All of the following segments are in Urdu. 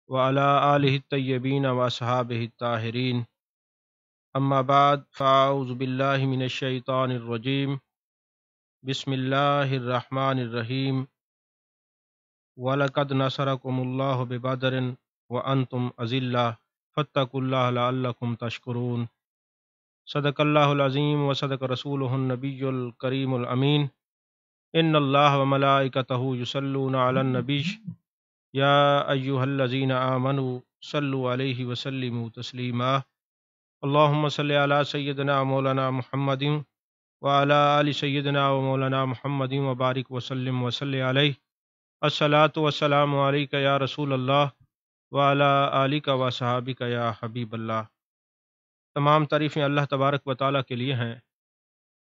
وعلى آلہ الطیبین واصحابہ الطاہرین اما بعد فاعوذ باللہ من الشیطان الرجیم بسم اللہ الرحمن الرحیم وَلَقَدْ نَصَرَكُمُ اللَّهُ بِبَدْرٍ وَأَنْتُمْ أَذِلَّةٌ فَاتَّقُوا اللَّهَ لَعَلَّكُمْ تَشْكُرُونَ صدق اللہ العظیم وصدق رسولہ النبی الکریم الامین ان اللہ وملائکتہ یصلون علی النبی یا ایہا الذین آمنوا صلوا علیہ وسلموا تسلیما اللہم صلی علی سیدنا مولانا محمد وعلی آل سیدنا و مولانا محمد وبارک وسلم وصلی علیہ الصلاۃ والسلام علیک یا رسول اللہ وعلی آلک و صحابک یا حبیب اللہ۔ تمام تعریفیں اللہ تبارک و تعالیٰ کے لیے ہیں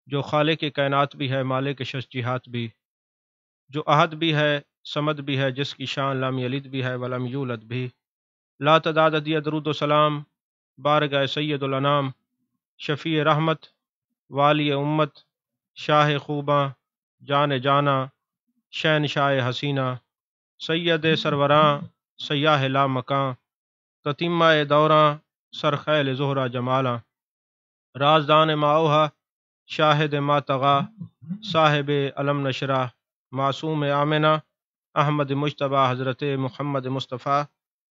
جو خالق کائنات بھی ہے، مالک شجیہات بھی، جو احد بھی ہے، صمد بھی ہے، جس کی شان لم یلد بھی ہے ولم یولد بھی۔ لا تعداد دیہ درود و سلام بارگاہ سید الانام، شفیع رحمت، والی امت، شاہ خوباں، جان جانا، شہنشاہ حسینہ، سید سروراں، سیاہ لا مکاں، تتمہ دوراں، سرخیل زہرہ جمالاں، رازدان ماؤہا، شاہد ما طغا، صاحب علم نشرہ، معصوم آمنہ، احمد مجتبیٰ حضرت محمد مصطفیٰ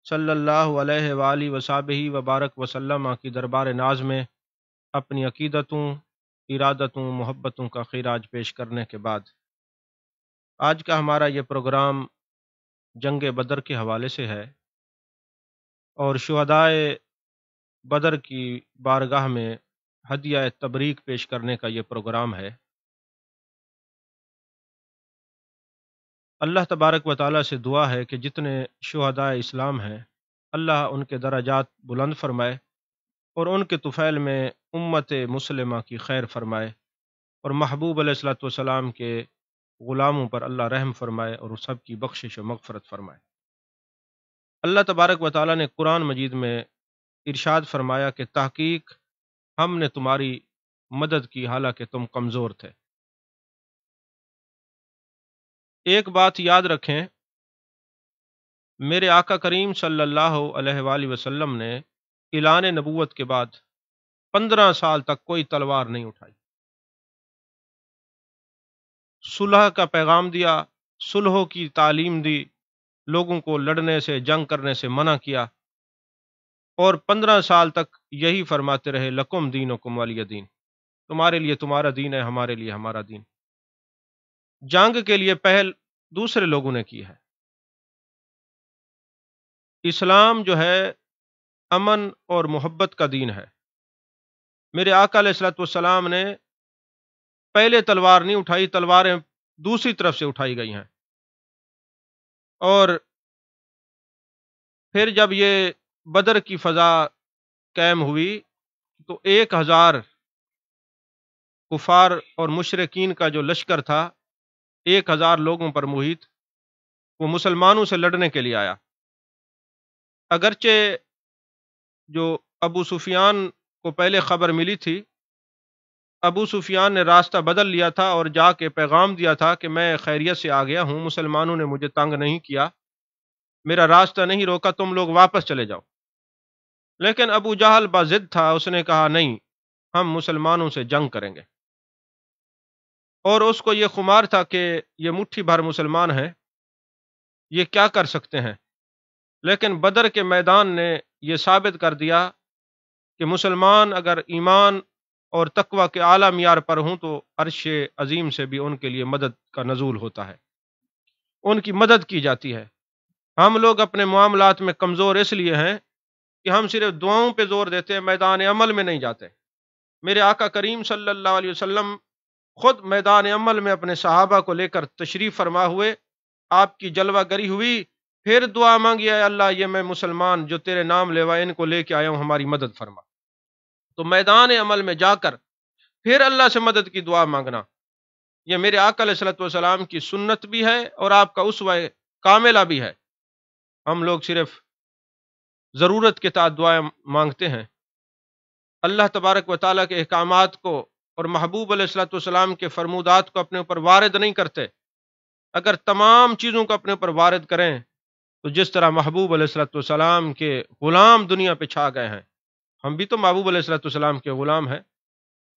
صلی اللہ علیہ وآلہ وصحبہ وبارک وسلم کی دربار ناز میں اپنی عقیدتوں، ارادتوں، محبتوں کا خراج پیش کرنے کے بعد آج کا ہمارا یہ پروگرام جنگ بدر کے حوالے سے ہے اور شہدائے بدر کی بارگاہ میں ہدیہ تبریک پیش کرنے کا یہ پروگرام ہے۔ اللہ تبارک و تعالیٰ سے دعا ہے کہ جتنے شہدائے اسلام ہیں اللہ ان کے درجات بلند فرمائے اور ان کے طفیل میں امت مسلمہ کی خیر فرمائے اور محبوب علیہ الصلوۃ والسلام کے غلاموں پر اللہ رحم فرمائے اور سب کی بخشش و مغفرت فرمائے۔ اللہ تبارک و تعالیٰ نے قرآن مجید میں ارشاد فرمایا کہ تحقیق ہم نے تمہاری مدد کی حالانکہ تم کمزور تھے۔ ایک بات یاد رکھیں، میرے آقا کریم صلی اللہ علیہ وآلہ وسلم نے اعلان نبوت کے بعد 15 سال تک کوئی تلوار نہیں اٹھائی، صلح کا پیغام دیا، صلح کی تعلیم دی، لوگوں کو لڑنے سے، جنگ کرنے سے منع کیا اور 15 سال تک یہی فرماتے رہے لکم دینکم ولی دین، تمہارے لیے تمہارا دین ہے، ہمارے لیے ہمارا دین۔ جنگ کے لیے پہل دوسرے لوگوں نے کی ہے۔ اسلام جو ہے امن اور محبت کا دین ہے۔ میرے آقا علیہ الصلوۃ والسلام نے پہلے تلوار نہیں اٹھائی، تلواریں دوسری طرف سے اٹھائی گئی ہیں، اور پھر جب یہ بدر کی فضا قائم ہوئی تو 1000 کفار اور مشرکین کا جو لشکر تھا 1000 لوگوں پر محیط، وہ مسلمانوں سے لڑنے کے لیے آیا۔ اگرچہ جو ابو سفیان کو پہلے خبر ملی تھی، ابو سفیان نے راستہ بدل لیا تھا اور جا کے پیغام دیا تھا کہ میں خیریت سے آ گیا ہوں، مسلمانوں نے مجھے تنگ نہیں کیا، میرا راستہ نہیں روکا، تم لوگ واپس چلے جاؤ۔ لیکن ابو جہل باضد تھا، اس نے کہا نہیں، ہم مسلمانوں سے جنگ کریں گے، اور اس کو یہ خمار تھا کہ یہ مٹھی بھر مسلمان ہیں، یہ کیا کر سکتے ہیں۔ لیکن بدر کے میدان نے یہ ثابت کر دیا کہ مسلمان اگر ایمان اور تقوی کے اعلیٰ معیار پر ہوں تو عرش عظیم سے بھی ان کے لیے مدد کا نزول ہوتا ہے، ان کی مدد کی جاتی ہے۔ ہم لوگ اپنے معاملات میں کمزور اس لیے ہیں کہ ہم صرف دعاؤں پہ زور دیتے ہیں، میدان عمل میں نہیں جاتے۔ میرے آقا کریم صلی اللہ علیہ وسلم خود میدان عمل میں اپنے صحابہ کو لے کر تشریف فرما ہوئے، آپ کی جلوہ گری ہوئی، پھر دعا مانگی، اے اللہ یہ میں مسلمان جو تیرے نام لیوا ان کو لے کے آیا ہوں، ہماری مدد فرما۔ تو میدان عمل میں جا کر پھر اللہ سے مدد کی دعا مانگنا، یہ میرے آقا علیہ الصلوۃ والسلام کی سنت بھی ہے اور آپ کا اسوہ کاملہ بھی ہے۔ ہم لوگ صرف ضرورت کے تحت دعائیں مانگتے ہیں، اللہ تبارک و تعالیٰ کے احکامات کو اور محبوب علیہ الصلوۃ والسلام کے فرمودات کو اپنے اوپر وارد نہیں کرتے۔ اگر تمام چیزوں کو اپنے اوپر وارد کریں تو جس طرح محبوب علیہ الصلوۃ والسلام کے غلام دنیا پہ چھا گئے ہیں، ہم بھی تو محبوب علیہ الصلوۃ والسلام کے غلام ہیں.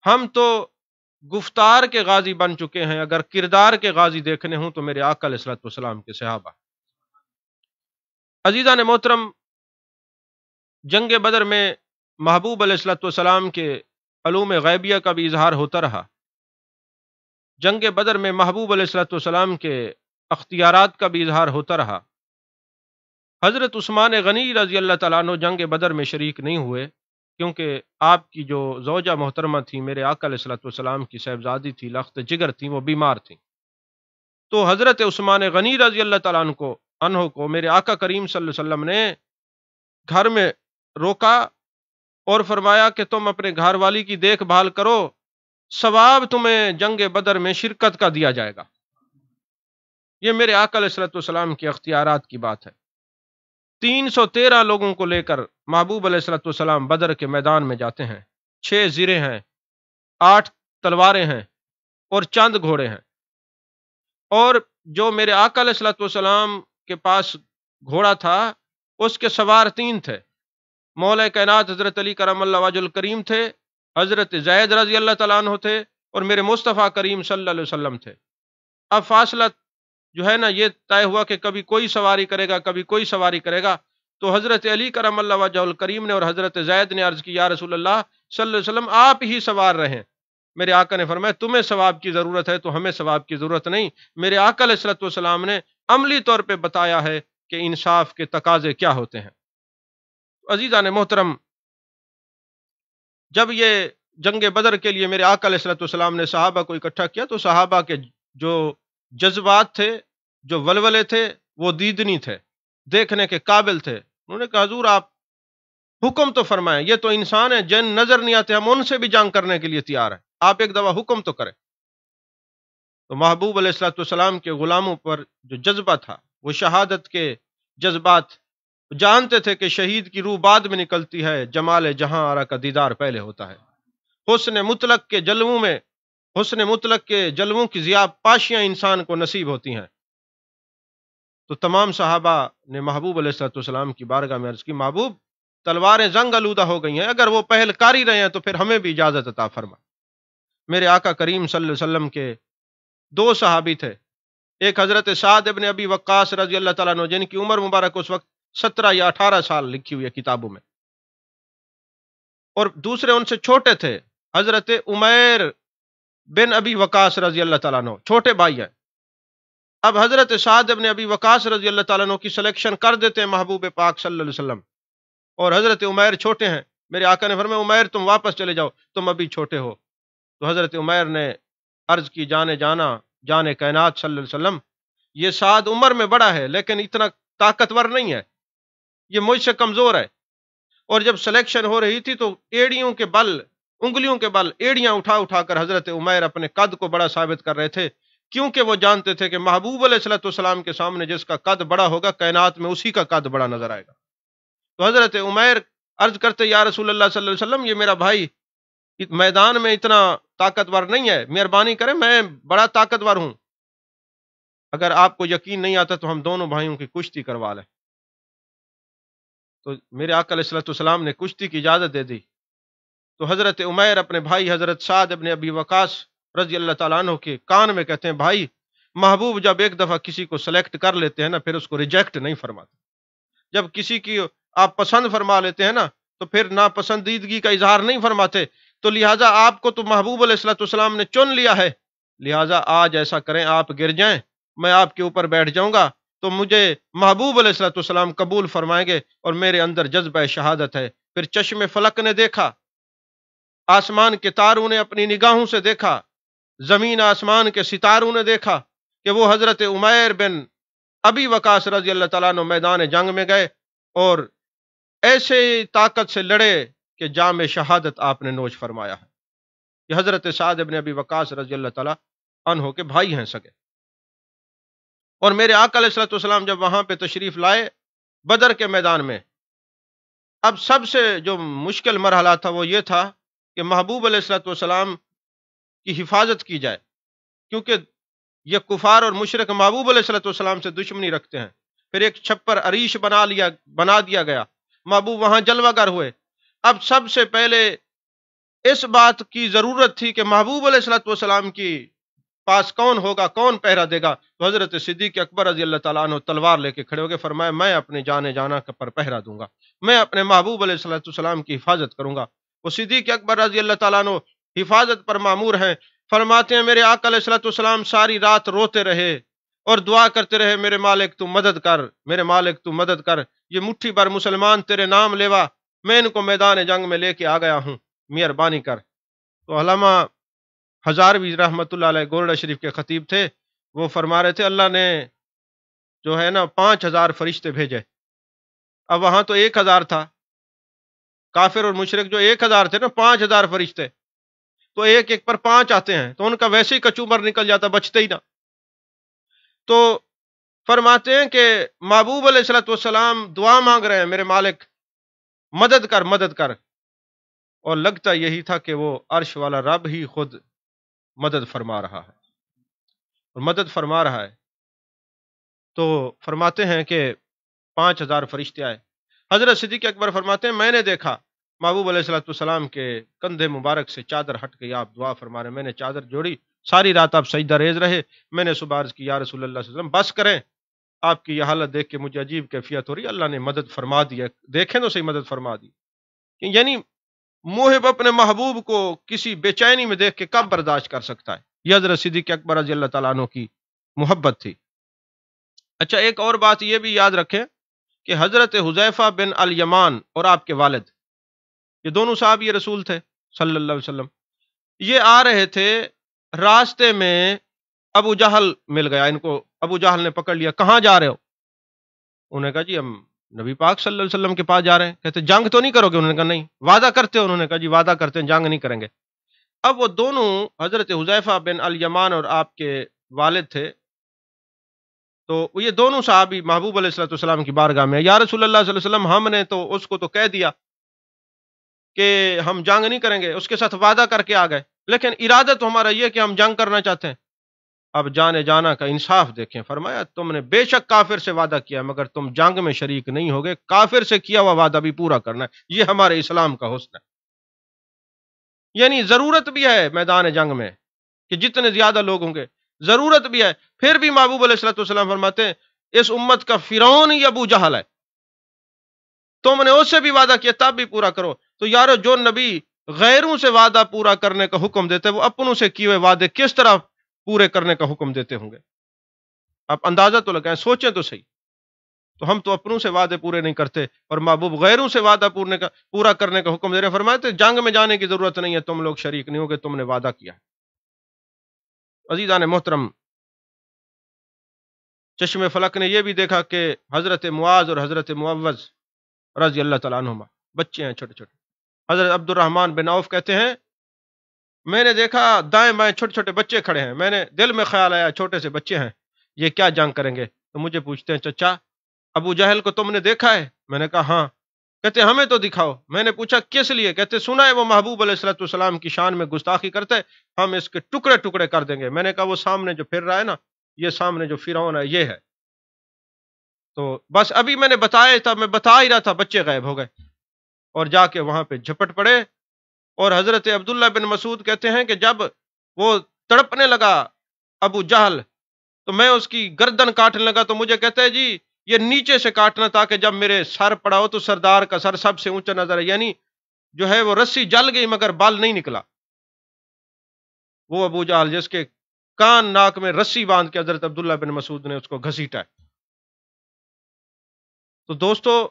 ہم تو گفتار کے غازی بن چکے ہیں، اگر کردار کے غازی دیکھنے ہوں تو میرے آقا علیہ الصلوۃ والسلام کے صحابہ. عزیزان محترم، جنگ بدر میں محبوب علیہ الصلوۃ والسلام کے علوم غیبیہ کا بھی اظہار ہوتا رہا. جنگ بدر میں محبوب علیہ الصلوۃ والسلام کے اختیارات کا بھی اظہار ہوتا رہا. حضرت عثمان غنی رضی اللہ تعالیٰ عنہ جنگ بدر میں شریک نہیں ہوئے، کیونکہ آپ کی جو زوجہ محترمہ تھی، میرے آقا علیہ الصلوۃ والسلام کی صاحبزادی تھی، لخت جگر تھی، وہ بیمار تھیں. تو حضرت عثمان غنی رضی اللہ تعالیٰ عنہ کو میرے آقا کریم صلی اللہ علیہ وسلم نے گھر میں روکا اور فرمایا کہ تم اپنے گھر والی کی دیکھ بھال کرو، ثواب تمہیں جنگ بدر میں شرکت کا دیا جائے گا. یہ میرے آقا علیہ الصلوۃ والسلام کے اختیارات کی بات ہے. 313 لوگوں کو لے کر محبوب علیہ الصلوۃ والسلام بدر کے میدان میں جاتے ہیں. 6 زرے ہیں، 8 تلواریں ہیں اور چند گھوڑے ہیں. اور جو میرے آقا علیہ الصلوۃ والسلام کے پاس گھوڑا تھا، اس کے سوار 3 تھے. مولا کائنات حضرت علی کرم اللہ وجہ الکریم تھے، حضرت زید رضی اللہ تعالیٰ عنہ تھے، اور میرے مصطفیٰ کریم صلی اللہ علیہ وسلم تھے. اب فاصلہ جو ہے نا، یہ طے ہوا کہ کبھی کوئی سواری کرے گا، کبھی کوئی سواری کرے گا. تو حضرت علی کرم اللہ وجہ الکریم نے اور حضرت زید نے عرض کی، یا رسول اللہ صلی اللہ علیہ وسلم آپ ہی سوار رہیں. میرے آقا نے فرمایا تمہیں ثواب کی ضرورت ہے تو ہمیں ثواب کی ضرورت نہیں. میرے آقا علیہ الصلوۃ والسلام نے عملی طور پہ بتایا ہے کہ انصاف کے تقاضے کیا ہوتے ہیں. عزیزان محترم، جب یہ جنگ بدر کے لیے میرے آقا علیہ الصلوۃ والسلام نے صحابہ کو اکٹھا کیا، تو صحابہ کے جو جذبات تھے، جو ولولے تھے، وہ دیدنی تھے، دیکھنے کے قابل تھے. انہوں نے کہا حضور آپ حکم تو فرمائیں، یہ تو انسان ہے، جن نظر نہیں آتے، ہم ان سے بھی جنگ کرنے کے لیے تیار ہیں، آپ ایک دفعہ حکم تو کریں. تو محبوب علیہ الصلوۃ والسلام کے غلاموں پر جو جذبہ تھا، وہ شہادت کے جذبات، جانتے تھے کہ شہید کی روح بعد میں نکلتی ہے، جمال جہاں آرا کا دیدار پہلے ہوتا ہے. حسن مطلق کے جلووں کی ضیاء پاشیاں انسان کو نصیب ہوتی ہیں. تو تمام صحابہ نے محبوب علیہ الصلوۃ والسلام کی بارگاہ میں عرض کی، محبوب تلواریں زنگ آلودہ ہو گئی ہیں، اگر وہ پہل کاری رہے ہیں تو پھر ہمیں بھی اجازت عطا فرما. میرے آقا کریم صلی اللہ علیہ وسلم کے 2 صحابی تھے، ایک حضرت سعد ابن ابی وقاص رضی اللہ تعالیٰ عنہ، جن کی عمر مبارک اس وقت 17 یا 18 سال لکھی ہوئی ہے کتابوں میں، اور دوسرے ان سے چھوٹے تھے حضرت عمیر بن ابی وقاص رضی اللہ تعالیٰ عنہ، چھوٹے بھائی ہیں. اب حضرت سعد ابن ابی وقاص رضی اللہ تعالیٰ عنہ کی سلیکشن کر دیتے ہیں محبوب پاک صلی اللہ علیہ وسلم، اور حضرت عمیر چھوٹے ہیں. میرے آقا نے فرمایا عمیر تم واپس چلے جاؤ، تم ابھی چھوٹے ہو. تو حضرت عمیر نے عرض کی، جان کائنات صلی اللہ علیہ وسلم، یہ سعد عمر میں بڑا ہے لیکن اتنا طاقتور نہیں ہے، یہ مجھ سے کمزور ہے. اور جب سلیکشن ہو رہی تھی تو انگلیوں کے بل ایڑیاں اٹھا کر حضرت عمیر اپنے قد کو بڑا ثابت کر رہے تھے، کیونکہ وہ جانتے تھے کہ محبوب علیہ الصلوۃ والسلام کے سامنے جس کا قد بڑا ہوگا، کائنات میں اسی کا قد بڑا نظر آئے گا. تو حضرت عمیر عرض کرتے، یا رسول اللہ صلی اللہ علیہ وسلم، یہ میرا بھائی میدان میں اتنا طاقتور نہیں ہے، مہربانی کریں، میں بڑا طاقتور ہوں، اگر آپ کو یقین نہیں آتا تو ہم دونوں بھائیوں کی کشتی کروا لیں. تو میرے آقا علیہ الصلوۃ والسلام نے کشتی کی اجازت دے دی. تو حضرت عمیر اپنے بھائی حضرت سعد ابن ابی وقاص رضی اللہ تعالیٰ عنہ کے کان میں کہتے ہیں، بھائی محبوب جب ایک دفعہ کسی کو سلیکٹ کر لیتے ہیں نا، پھر اس کو ریجیکٹ نہیں فرماتے. جب کسی کی آپ پسند فرما لیتے ہیں نا، تو پھر ناپسندیدگی کا اظہار نہیں فرماتے. تو لہٰذا آپ کو تو محبوب علیہ الصلوۃ والسلام نے چن لیا ہے، لہٰذا آج ایسا کریں، آپ گر جائیں، میں آپ کے اوپر بیٹھ جاؤں گا، تو مجھے محبوب علیہ الصلوۃ والسلام قبول فرمائیں گے، اور میرے اندر جذبہ شہادت ہے. پھر چشم فلک نے دیکھا، آسمان کے تاروں نے اپنی نگاہوں سے دیکھا، زمین آسمان کے ستاروں نے دیکھا کہ وہ حضرت عمیر بن ابی وقاص رضی اللہ تعالیٰ عنہ میدان جنگ میں گئے اور ایسے طاقت سے لڑے کہ جام شہادت آپ نے نوش فرمایا ہے. یہ حضرت سعد ابن ابی وقاص رضی اللہ تعالیٰ عنہ کے بھائی ہیں سگے. اور میرے آقا علیہ الصلوۃ والسلام جب وہاں پہ تشریف لائے بدر کے میدان میں، اب سب سے جو مشکل مرحلہ تھا وہ یہ تھا کہ محبوب علیہ الصلوۃ والسلام کی حفاظت کی جائے، کیونکہ یہ کفار اور مشرک محبوب علیہ الصلوۃ والسلام سے دشمنی رکھتے ہیں. پھر ایک چھپر عریش بنا دیا گیا، محبوب وہاں جلوہ گر ہوئے۔ اب سب سے پہلے اس بات کی ضرورت تھی کہ محبوب علیہ الصلوۃ والسلام کی پاس کون ہوگا، کون پہرا دے گا؟ تو حضرت صدیق اکبر رضی اللہ تعالیٰ عنہ تلوار لے کے کھڑے ہو گئے، فرمایا میں اپنے جانے جانا پر پہرا دوں گا، میں اپنے محبوب علیہ الصلوۃ والسلام کی حفاظت کروں گا۔ وہ صدیق اکبر رضی اللہ تعالیٰ عنہ حفاظت پر مامور ہیں، فرماتے ہیں میرے آقا علیہ الصلوۃ والسلام ساری رات روتے رہے اور دعا کرتے رہے، میرے مالک تو مدد کر، میرے مالک تو مدد کر، یہ مٹھی بھر مسلمان تیرے نام لیوا، میں ان کو میدان جنگ میں لے کے آ گیا ہوں، مہربانی کر۔ تو علامہ ہزاروی رحمۃ اللہ علیہ گولڈا شریف کے خطیب تھے، وہ فرما رہے تھے اللہ نے جو ہے نا 5000 فرشتے بھیجے، اب وہاں تو 1000 تھا، کافر اور مشرک جو 1000 تھے نا، 5000 فرشتے، تو ایک ایک پر 5 آتے ہیں، تو ان کا ویسے ہی کچومر نکل جاتا، بچتے ہی نہ۔ تو فرماتے ہیں کہ محبوب علیہ الصلوۃ والسلام دعا مانگ رہے ہیں، میرے مالک مدد کر مدد کر، اور لگتا یہی تھا کہ وہ عرش والا رب ہی خود مدد فرما رہا ہے اور مدد فرما رہا ہے۔ تو فرماتے ہیں کہ 5000 فرشتے آئے۔ حضرت صدیق اکبر فرماتے ہیں میں نے دیکھا محبوب علیہ الصلوۃ والسلام کے کندھے مبارک سے چادر ہٹ گئی، آپ دعا فرما رہے ہیں، میں نے چادر جوڑی، ساری رات آپ سجدہ ریز رہے، میں نے صبح عرض کی یا رسول اللہ صلی اللہ علیہ وسلم بس کریں، آپ کی یہ حالت دیکھ کے مجھے عجیب کیفیت ہو رہی ہے، اللہ نے مدد فرما دی ہے، دیکھیں تو صحیح مدد فرما دی۔ یعنی محب اپنے محبوب کو کسی بے چینی میں دیکھ کے کب برداشت کر سکتا ہے؟ یہ حضرت صدیق اکبر رضی اللہ تعالیٰ عنہ کی محبت تھی۔ اچھا ایک اور بات یہ بھی یاد رکھیں کہ حضرت حذیفہ بن الیمان اور آپ کے والد، یہ دونوں صحابی رسول تھے صلی اللہ علیہ وسلم، یہ آ رہے تھے، راستے میں ابو جہل مل گیا ان کو، ابو جہل نے پکڑ لیا، کہاں جا رہے ہو؟ انہوں نے کہا جی ہم نبی پاک صلی اللہ علیہ وسلم کے پاس جا رہے ہیں۔ کہتے جنگ تو نہیں کرو گے؟ انہوں نے کہا نہیں۔ وعدہ کرتے ہو؟ انہوں نے کہا جی وعدہ کرتے ہیں، جنگ نہیں کریں گے۔ اب وہ دونوں حضرت حذیفہ بن الیمان اور آپ کے والد تھے، تو یہ دونوں صحابی محبوب علیہ الصلوۃ والسلام کی بارگاہ میں، یا رسول اللہ صلی اللہ علیہ وسلم ہم نے تو اس کو تو کہہ دیا کہ ہم جنگ نہیں کریں گے، اس کے ساتھ وعدہ کر کے آ گئے، لیکن ارادہ تو ہمارا یہ کہ ہم جنگ کرنا چاہتے ہیں۔ اب جانے جانا کا انصاف دیکھیں، فرمایا تم نے بے شک کافر سے وعدہ کیا مگر تم جنگ میں شریک نہیں ہوگے، کافر سے کیا ہوا وعدہ بھی پورا کرنا ہے، یہ ہمارے اسلام کا حسن ہے۔ یعنی ضرورت بھی ہے میدان جنگ میں کہ جتنے زیادہ لوگ ہوں گے، ضرورت بھی ہے، پھر بھی محبوب علیہ الصلوۃ والسلام فرماتے ہیں اس امت کا فرعون ہی ابو جہل ہے، تم نے اس سے بھی وعدہ کیا تب بھی پورا کرو۔ تو یارو جو نبی غیروں سے وعدہ پورا کرنے کا حکم دیتے وہ اپنوں سے کیے ہوئے وعدے کس طرح پورے کرنے کا حکم دیتے ہوں گے؟ آپ اندازہ تو لگائیں، سوچیں تو صحیح۔ تو ہم تو اپنوں سے وعدے پورے نہیں کرتے اور محبوب غیروں سے وعدہ پورا کرنے کا حکم دے رہے، فرماتے جنگ میں جانے کی ضرورت نہیں ہے، تم لوگ شریک نہیں ہوگے، تم نے وعدہ کیا۔ عزیزان محترم، چشم فلک نے یہ بھی دیکھا کہ حضرت معاذ اور حضرت معوذ رضی اللہ تعالیٰ عنہما بچے ہیں چھوٹے چھوٹے، حضرت عبد الرحمن بن عوف کہتے ہیں میں نے دیکھا دائیں بائیں چھوٹے چھوٹے بچے کھڑے ہیں، میں نے دل میں خیال آیا چھوٹے سے بچے ہیں، یہ کیا جنگ کریں گے؟ تو مجھے پوچھتے ہیں چچا ابو جہل کو تم نے دیکھا ہے؟ میں نے کہا ہاں۔ کہتے ہمیں تو دکھاؤ۔ میں نے پوچھا کس لیے؟ کہتے سنا ہے وہ محبوب علیہ الصلوۃ والسلام کی شان میں گستاخی کرتا ہے، ہم اس کے ٹکڑے ٹکڑے کر دیں گے۔ میں نے کہا وہ سامنے جو پھر رہا ہے نا، یہ سامنے جو فرعون ہے یہ ہے۔ تو بس ابھی میں نے بتایا تھا، میں بتا ہی رہا تھا، بچے غائب ہو گئے اور جا کے وہاں پہ جھپٹ پڑے۔ اور حضرت عبداللہ بن مسعود کہتے ہیں کہ جب وہ تڑپنے لگا ابو جہل تو میں اس کی گردن کاٹنے لگا، تو مجھے کہتا ہے جی یہ نیچے سے کاٹنا تاکہ جب میرے سر پڑا ہو تو سردار کا سر سب سے اونچا نظر ہے، یعنی جو ہے وہ رسی جل گئی مگر بال نہیں نکلا۔ وہ ابو جہل جس کے کان ناک میں رسی باندھ کے حضرت عبداللہ بن مسعود نے اس کو گھسیٹا ہے۔ تو دوستو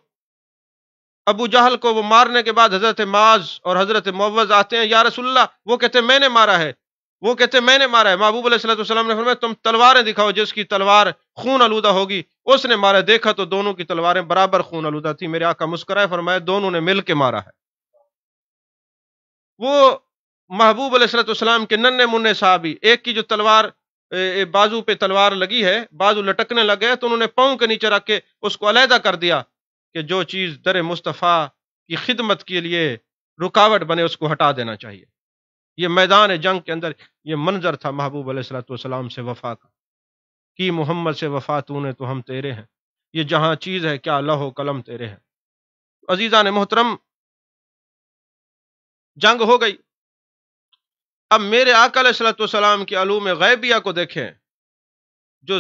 ابو جہل کو وہ مارنے کے بعد حضرت معاذ اور حضرت معوذ آتے ہیں، یا رسول اللہ، وہ کہتے ہیں میں نے مارا ہے، وہ کہتے ہیں میں نے مارا ہے۔ محبوب علیہ الصلوۃ والسلام نے فرمایا تم تلواریں دکھاؤ، جس کی تلوار خون آلودہ ہوگی اس نے مارا۔ دیکھا تو دونوں کی تلواریں برابر خون آلودہ تھی۔ میرے آقا مسکرائے، فرمایا دونوں نے مل کے مارا ہے۔ وہ محبوب علیہ الصلوۃ والسلام کے ننھے منھے صحابی، ایک کی جو تلوار بازو پہ تلوار لگی ہے، بازو لٹکنے لگ گئے، تو انہوں نے پاؤں کے نیچے رکھ کے اس کو علیحدہ کر دیا کہ جو چیز در مصطفیٰ کی خدمت کے لیے رکاوٹ بنے اس کو ہٹا دینا چاہیے۔ یہ میدان جنگ کے اندر یہ منظر تھا محبوب علیہ الصلوۃ والسلام سے وفا کا، کی محمد سے وفا تو نے تو ہم تیرے ہیں، یہ جہاں چیز ہے کیا لوح و قلم تیرے ہے۔ عزیزان محترم، جنگ ہو گئی۔ اب میرے آقا علیہ الصلوۃ والسلام کی علوم غیبیہ کو دیکھیں، جو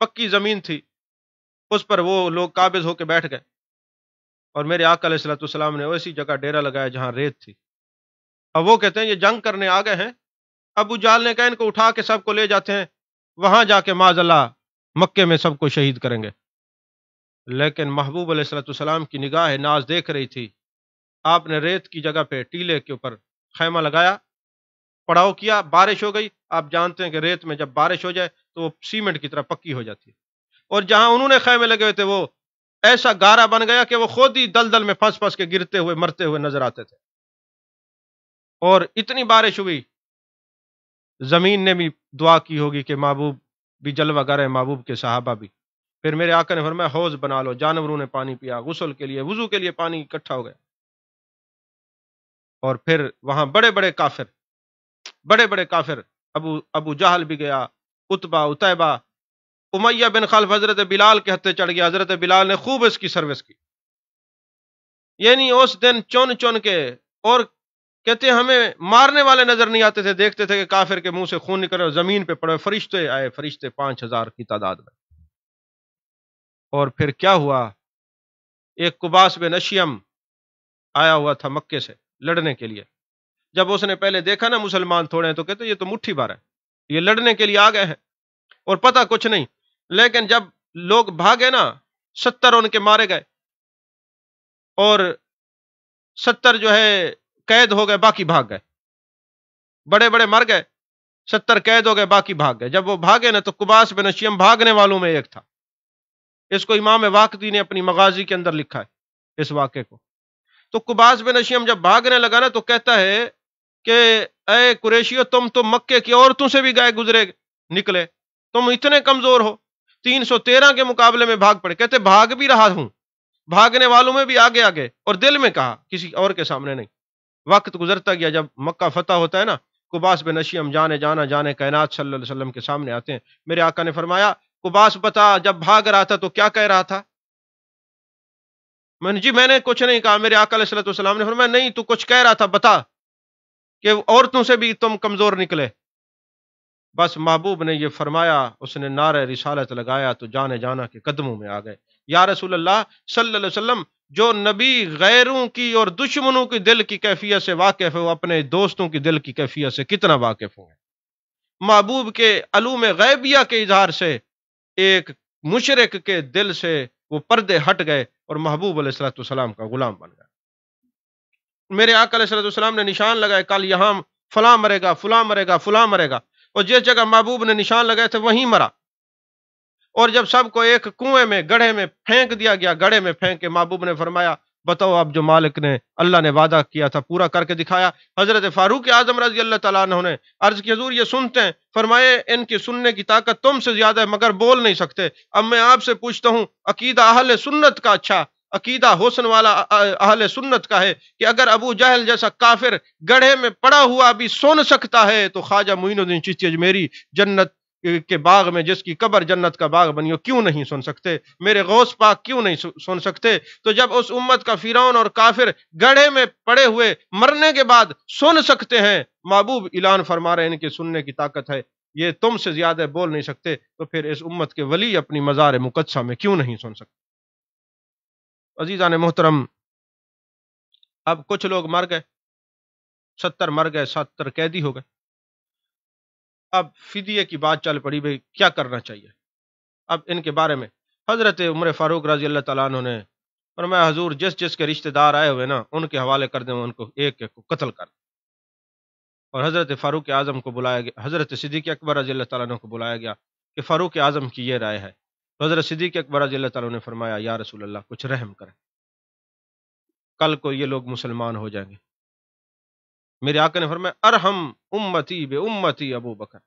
پکی زمین تھی اس پر وہ لوگ قابض ہو کے بیٹھ گئے، اور میرے آقا علیہ الصلوۃ والسلام نے ویسی جگہ ڈیرا لگایا جہاں ریت تھی۔ اب وہ کہتے ہیں یہ جنگ کرنے آ گئے ہیں، ابو جہل نے کہا ان کو اٹھا کے سب کو لے جاتے ہیں، وہاں جا کے معاذ اللہ مکے میں سب کو شہید کریں گے۔ لیکن محبوب علیہ الصلوۃ والسلام کی نگاہ ناز دیکھ رہی تھی۔ آپ نے ریت کی جگہ پہ ٹیلے کے اوپر خیمہ لگایا، پڑاؤ کیا، بارش ہو گئی۔ آپ جانتے ہیں کہ ریت میں جب بارش ہو جائے تو وہ سیمنٹ کی طرح پکی ہو جاتی ہے، اور جہاں انہوں نے خیمے لگے ہوئے تھے وہ ایسا گارا بن گیا کہ وہ خود ہی دلدل میں پھنس پھنس کے گرتے ہوئے مرتے ہوئے نظر آتے تھے۔ اور اتنی بارش ہوئی، زمین نے بھی دعا کی ہوگی کہ محبوب بھی جلوہ گر ہے، محبوب کے صحابہ بھی۔ پھر میرے آقا نے فرمایا حوض بنا لو، جانوروں نے پانی پیا، غسل کے لیے وضو کے لیے پانی اکٹھا ہو گیا۔ اور پھر وہاں بڑے بڑے کافر، ابو جہل بھی گیا، اتبا، اتیبہ، امیہ بن خلف حضرت بلال کے ہتھے چڑھ گیا۔ حضرت بلال نے خوب اس کی سروس کی، یعنی اس دن چن چن کے، اور کہتے ہیں ہمیں مارنے والے نظر نہیں آتے تھے، دیکھتے تھے کہ کافر کے منہ سے خون نکل رہا ہے، زمین پہ پڑے، فرشتے آئے، فرشتے 5000 کی تعداد میں۔ اور پھر کیا ہوا، ایک قباس بن اشیم آیا ہوا تھا مکے سے لڑنے کے لیے۔ جب اس نے پہلے دیکھا نا مسلمان تھوڑے ہیں تو کہتے یہ تو مٹھی بھر ہے، یہ لڑنے کے لیے آ گئے ہیں اور پتہ کچھ نہیں۔ لیکن جب لوگ بھاگے نا، 70 ان کے مارے گئے اور 70 جو ہے قید ہو گئے، باقی بھاگ گئے۔ بڑے بڑے مر گئے، 70 قید ہو گئے، باقی بھاگ گئے۔ جب وہ بھاگے نا تو قباس بن اشیم بھاگنے والوں میں ایک تھا۔ اس کو امام واقدی نے اپنی مغازی کے اندر لکھا ہے اس واقعے کو۔ تو قباس بن اشیم جب بھاگنے لگا نا تو کہتا ہے کہ اے قریشیو، تم تو مکے کی عورتوں سے بھی گئے گزرے نکلے، تم اتنے کمزور ہو، 313 کے مقابلے میں بھاگ پڑے۔ کہتے بھاگ بھی رہا ہوں، بھاگنے والوں میں بھی آگے آگے، اور دل میں کہا، کسی اور کے سامنے نہیں۔ وقت گزرتا گیا، جب مکہ فتح ہوتا ہے نا، قباس بن اشیم جانے کائنات صلی اللہ علیہ وسلم کے سامنے آتے ہیں۔ میرے آقا نے فرمایا قباس بتا، جب بھاگ رہا تھا تو کیا کہہ رہا تھا؟ میں نے کچھ نہیں کہا۔ میرے آقا علیہ الصلوۃ والسلام نے فرمایا نہیں، تو کچھ کہہ رہا تھا، بتا کہ عورتوں سے بھی تم کمزور نکلے۔ بس محبوب نے یہ فرمایا، اس نے نعرہ رسالت لگایا تو جانا کے قدموں میں آ گئے۔ یا رسول اللہ صلی اللہ علیہ وسلم، جو نبی غیروں کی اور دشمنوں کی دل کی کیفیت سے واقف ہے، وہ اپنے دوستوں کی دل کی کیفیت سے کتنا واقف ہوں گے۔ محبوب کے علوم غیبیہ کے اظہار سے ایک مشرک کے دل سے وہ پردے ہٹ گئے اور محبوب علیہ الصلوۃ والسلام کا غلام بن گیا۔ میرے آقا علیہ الصلوۃ والسلام نے نشان لگائے، کل یہاں فلاں مرے گا، فلاں مرے گا، فلاں مرے گا، اور جس جگہ محبوب نے نشان لگائے تھے وہیں مرا۔ اور جب سب کو ایک کنویں میں، گڑھے میں پھینک دیا گیا، گڑھے میں پھینک کے محبوب نے فرمایا بتاؤ اب جو مالک نے، اللہ نے وعدہ کیا تھا پورا کر کے دکھایا۔ حضرت فاروق اعظم رضی اللہ تعالیٰ عنہ نے عرض کی حضور یہ سنتے ہیں، فرمائے ان کی سننے کی طاقت تم سے زیادہ ہے مگر بول نہیں سکتے۔ اب میں آپ سے پوچھتا ہوں، عقیدہ اہل سنت کا، اچھا عقیدہ حسن والا اہل سنت کا ہے کہ اگر ابو جہل جیسا کافر گڑھے میں پڑا ہوا بھی سن سکتا ہے تو خواجہ معین الدین چشتی اجمیری جنت کے باغ میں جس کی قبر جنت کا باغ بنی ہو کیوں نہیں سن سکتے؟ میرے غوث پاک کیوں نہیں سن سکتے؟ تو جب اس امت کا فرعون اور کافر گڑھے میں پڑے ہوئے مرنے کے بعد سن سکتے ہیں، محبوب اعلان فرما رہے ہیں ان کے سننے کی طاقت ہے، یہ تم سے زیادہ بول نہیں سکتے، تو پھر اس امت کے ولی اپنی مزار مقدسہ میں کیوں نہیں سن سکتے؟ عزیزان محترم، اب کچھ لوگ مر گئے، 70 مر گئے، 70 قیدی ہو گئے۔ اب فدیے کی بات چل پڑی، بھئی کیا کرنا چاہیے؟ اب ان کے بارے میں حضرت عمر فاروق رضی اللہ تعالیٰ عنہ نے فرمایا حضور جس کے رشتہ دار آئے ہوئے نا ان کے حوالے کر دیں، ان کو ایک ایک کو قتل کر دیں۔ اور حضرت فاروق اعظم کو بلایا گیا، حضرت صدیق اکبر رضی اللہ تعالیٰ عنہ کو بلایا گیا کہ فاروق اعظم کی یہ رائے ہے۔ تو حضرت صدیق اکبر رضی اللہ تعالیٰ عنہ نے فرمایا یا رسول اللہ کچھ رحم کریں، کل کو یہ لوگ مسلمان ہو جائیں گے۔ میرے آقا نے فرمایا ارحم امتی بے امتی ابو بکر،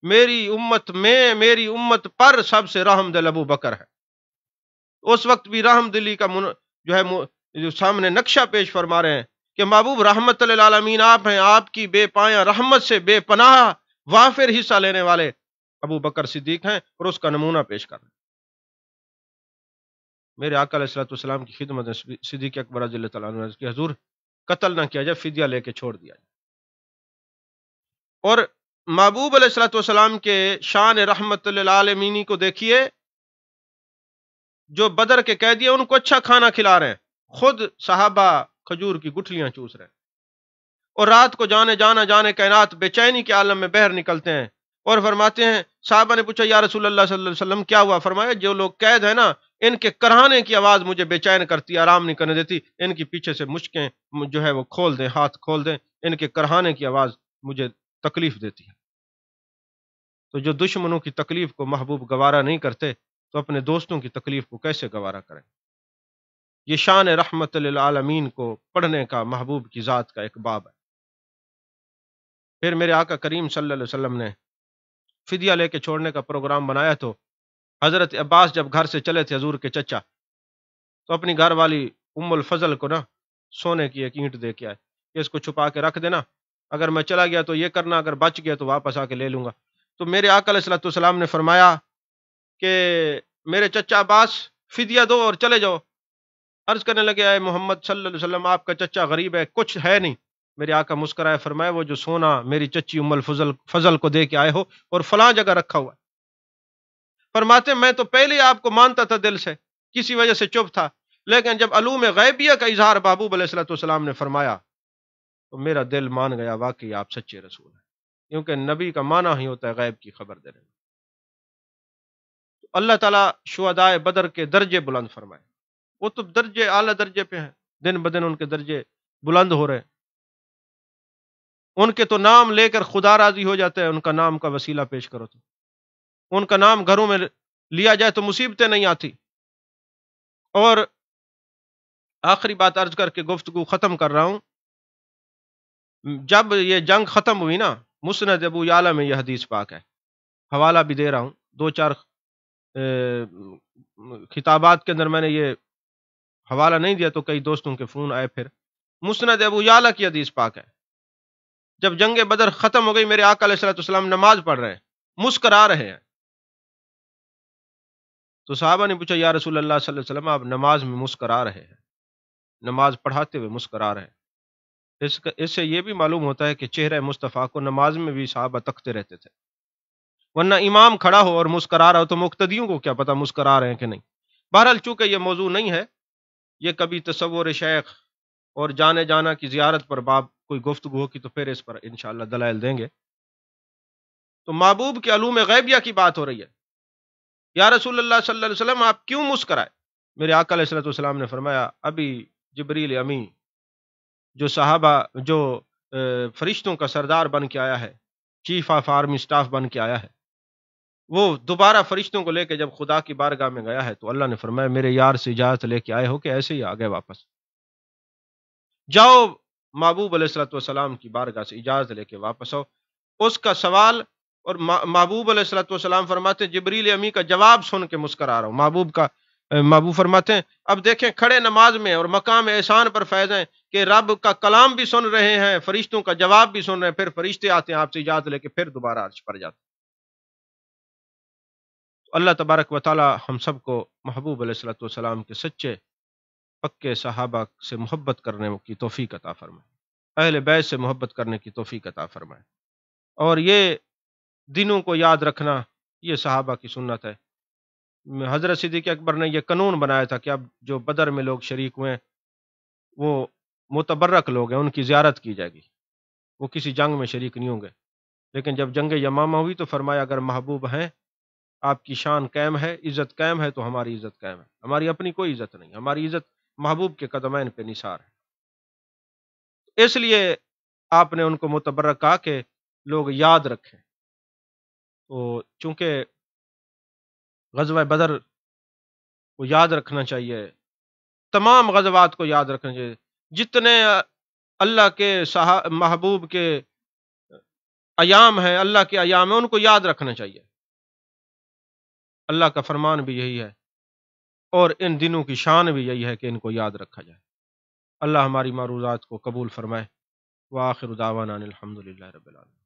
میری امت میں، میری امت پر سب سے رحم دل ابو بکر ہے۔ اس وقت بھی رحم دلی کا جو ہے جو سامنے نقشہ پیش فرما رہے ہیں کہ محبوب رحمت للعالمین آپ ہیں، آپ کی بے پایہ رحمت سے بے پناہ وافر حصہ لینے والے ابو بکر صدیق ہیں، اور اس کا نمونہ پیش کر رہے ہیں۔ میرے آقا علیہ الصلوۃ والسلام کی خدمت میں صدیق اکبر رضی اللہ تعالیٰ عنہ نے عرض کی حضور قتل نہ کیا جائے، فدیہ لے کے چھوڑ دیا جائے۔ اور محبوب علیہ الصلوۃ والسلام کے شان رحمت للعالمین کو دیکھیے، جو بدر کے قیدی ہیں ان کو اچھا کھانا کھلا رہے ہیں، خود صحابہ کھجور کی گٹھلیاں چوس رہے ہیں، اور رات کو جانے کائنات بے چینی کے عالم میں بہر نکلتے ہیں، اور فرماتے ہیں صحابہ نے پوچھا یا رسول اللہ صلی اللہ علیہ وسلم کیا ہوا؟ فرمایا جو لوگ قید ہیں نا، ان کے کرہانے کی آواز مجھے بے چین کرتی، آرام نہیں کرنے دیتی، ان کی پیچھے سے مشکیں جو ہے وہ کھول دیں، ہاتھ کھول دیں، ان کے کرہانے کی آواز مجھے تکلیف دیتی ہے۔ تو جو دشمنوں کی تکلیف کو محبوب گوارا نہیں کرتے تو اپنے دوستوں کی تکلیف کو کیسے گوارا کریں؟ یہ شان رحمت للعالمین کو پڑھنے کا محبوب کی ذات کا ایک باب ہے۔ پھر میرے آقا کریم صلی اللہ علیہ وسلم نے فدیہ لے کے چھوڑنے کا پروگرام بنایا تو حضرت عباس جب گھر سے چلے تھے حضور کے چچا، تو اپنی گھر والی ام الفضل کو نا سونے کی ایک اینٹ دے کے آئے کہ اس کو چھپا کے رکھ دینا، اگر میں چلا گیا تو یہ کرنا، اگر بچ گیا تو واپس آ کے لے لوں گا۔ تو میرے آقا علیہ الصلوۃ والسلام نے فرمایا کہ میرے چچا عباس فدیہ دو اور چلے جاؤ۔ عرض کرنے لگے اے محمد صلی اللہ علیہ وسلم آپ کا چچا غریب ہے، کچھ ہے نہیں۔ میرے آقا مسکرائے، فرمایا وہ جو سونا میری چچی ام الفضل کو دے کے آئے ہو اور فلاں جگہ رکھا ہوا ہے۔ فرماتے میں تو پہلے آپ کو مانتا تھا دل سے، کسی وجہ سے چپ تھا، لیکن جب علوم غیبیہ کا اظہار محبوب علیہ الصلوۃ والسلام نے فرمایا تو میرا دل مان گیا، واقعی آپ سچے رسول ہیں، کیونکہ نبی کا معنی ہی ہوتا ہے غیب کی خبر دینے میں۔ اللہ تعالیٰ شہدائے بدر کے درجے بلند فرمائے، وہ تو درجے اعلیٰ درجے پہ ہیں، دن بدن ان کے درجے بلند ہو رہے ہیں، ان کے تو نام لے کر خدا راضی ہو جاتا ہے، ان کا نام کا وسیلہ پیش کرو تو ان کا نام گھروں میں لیا جائے تو مصیبتیں نہیں آتی۔ اور آخری بات عرض کر کے گفتگو ختم کر رہا ہوں، جب یہ جنگ ختم ہوئی نا، مسند ابو یعلا میں یہ حدیث پاک ہے، حوالہ بھی دے رہا ہوں، دو چار خطابات کے اندر میں نے یہ حوالہ نہیں دیا تو کئی دوستوں کے فون آئے، پھر مسند ابو یعلا کی حدیث پاک ہے، جب جنگ بدر ختم ہو گئی میرے آقا علیہ الصلوۃ والسلام نماز پڑھ رہے ہیں، مسکرا رہے ہیں، تو صحابہ نے پوچھا یا رسول اللہ صلی اللہ علیہ وسلم آپ نماز میں مسکرا رہے ہیں، نماز پڑھاتے ہوئے مسکرا رہے ہیں؟ اس سے یہ بھی معلوم ہوتا ہے کہ چہرہ مصطفیٰ کو نماز میں بھی صحابہ تکتے رہتے تھے، ورنہ امام کھڑا ہو اور مسکرا رہا ہو تو مقتدیوں کو کیا پتا مسکرا رہے ہیں کہ نہیں۔ بہرحال چونکہ یہ موضوع نہیں ہے، یہ کبھی تصور شیخ اور جانے جانا کی زیارت پر باب کوئی گفتگو ہوگی تو پھر اس پر انشاءاللہ دلائل دیں گے۔ تو محبوب کے علوم غیبیہ کی بات ہو رہی ہے، یا رسول اللہ صلی اللہ علیہ وسلم آپ کیوں مسکرائے؟ میرے آقا علیہ الصلوۃ والسلام نے فرمایا ابھی جبریل امی جو صحابہ جو فرشتوں کا سردار بن کے آیا ہے، چیف آف آرمی سٹاف بن کے آیا ہے، وہ دوبارہ فرشتوں کو لے کے جب خدا کی بارگاہ میں گیا ہے تو اللہ نے فرمایا میرے یار سے اجازت لے کے آئے ہو کہ ایسے ہی آ گئے واپس؟ جاؤ محبوب علیہ الصلوۃ والسلام کی بارگاہ سے اجازت لے کے واپس آؤ۔ اس کا سوال اور محبوب علیہ الصلوۃ والسلام فرماتے ہیں جبریل امی کا جواب سن کے مسکرا رہا ہوں۔ محبوب فرماتے ہیں اب دیکھیں کھڑے نماز میں اور مقام احسان پر فیض ہیں کہ رب کا کلام بھی سن رہے ہیں، فرشتوں کا جواب بھی سن رہے ہیں، پھر فرشتے آتے ہیں آپ سے اجازت لے کے پھر دوبارہ عرش پر جاتے ہیں۔ اللہ تبارک و تعالی ہم سب کو محبوب علیہ الصلوۃ والسلام کے سچے پکے صحابہ سے محبت کرنے کی توفیق عطا فرمائے، اہل بیت سے محبت کرنے کی توفیق عطا فرمائے، اور یہ دنوں کو یاد رکھنا یہ صحابہ کی سنت ہے۔ حضرت صدیق اکبر نے یہ قانون بنایا تھا کہ اب جو بدر میں لوگ شریک ہوئے ہیں وہ متبرک لوگ ہیں، ان کی زیارت کی جائے گی، وہ کسی جنگ میں شریک نہیں ہوں گے، لیکن جب جنگ یمامہ ہوئی تو فرمایا اگر محبوب ہیں، آپ کی شان قائم ہے، عزت قائم ہے تو ہماری عزت قائم ہے، ہماری اپنی کوئی عزت نہیں، ہماری عزت محبوب کے قدمین پہ نثار ہے، اس لیے آپ نے ان کو متبرک کہا کہ لوگ یاد رکھیں۔ تو چونکہ غزوہ بدر کو یاد رکھنا چاہیے، تمام غزوات کو یاد رکھنا چاہیے، جتنے اللہ کے محبوب کے ایام ہیں، اللہ کے ایام ہیں، ان کو یاد رکھنا چاہیے، اللہ کا فرمان بھی یہی ہے اور ان دنوں کی شان بھی یہی ہے کہ ان کو یاد رکھا جائے۔ اللہ ہماری معروضات کو قبول فرمائے، وآخر دعوانا ان الحمد للہ رب العالمین۔